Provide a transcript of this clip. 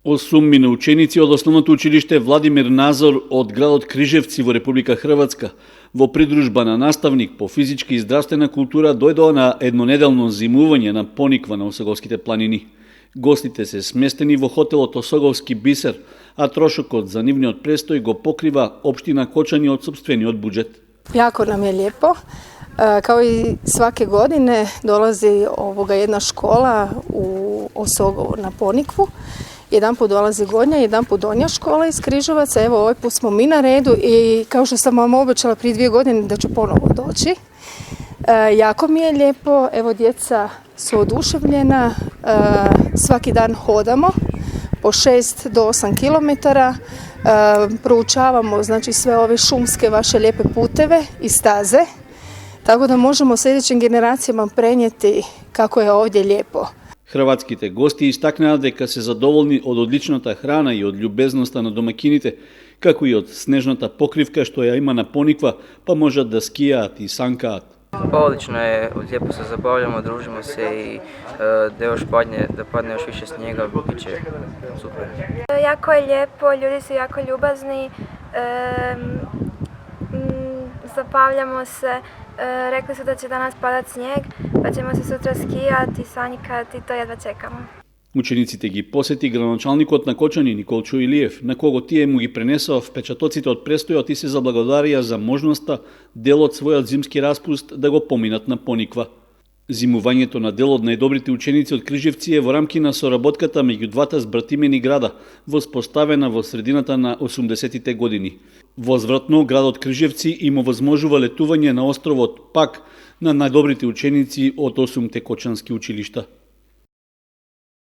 Осуммина ученици од Основното училиште Владимир Назор од градот Крижевци во Република Хрватска во придружба на наставник по физичка и здравствена култура дојдоа на еднонеделно зимување на Пониква на Осоговските планини. Гостите се сместени во хотелот Осоговски бисер, а трошокот за нивниот престој го покрива општина Кочани од сопствениот буџет. Jako nam je lijepo. Kao i svake godine dolazi jedna škola u Osogovu na Ponikvu. Jedan put dolazi Gornja, jedan put Donja škola iz Križevaca. Evo, ovaj put smo mi na redu i kao što sam vam obećala prije 2 godine da ću ponovo doći. Jako mi je lijepo, evo djeca su oduševljena, svaki dan hodamo po 6 do 8 kilometara. Proučavamo znači sve ove šumske vaše lijepe puteve i staze, tako da možemo sljedećim generacijama prenijeti kako je ovdje lijepo. Хрватските гости истакнаа дека се задоволни од одличната храна и од љубезноста на домакините, како и од снежната покривка што ја има на Пониква, па можат да скијаат и санкаат. Odlično je, lijepo se zabavljamo, družimo se i da padne još više snijega, bit će super. Jako je lijepo, ljudi su jako ljubazni, zabavljamo se, rekli su da će danas padat snijeg, pa ćemo se sutra skijati, sanjkati i to jedva čekamo. Учениците ги посети градоначалникот на Кочани Николчо Илиев, на кого тие му ги пренесоа впечатоците од престојот и се заблагодарија за можноста дел од својот зимски распуст да го поминат на Пониква. Зимувањето на дел од најдобрите ученици од Крижевци е во рамки на соработката меѓу двата збратимени града, воспоставена во средината на 80-тите години. Возвратно, градот Крижевци им овозможува летување на островот пак на најдобрите ученици од 8 кочански училишта.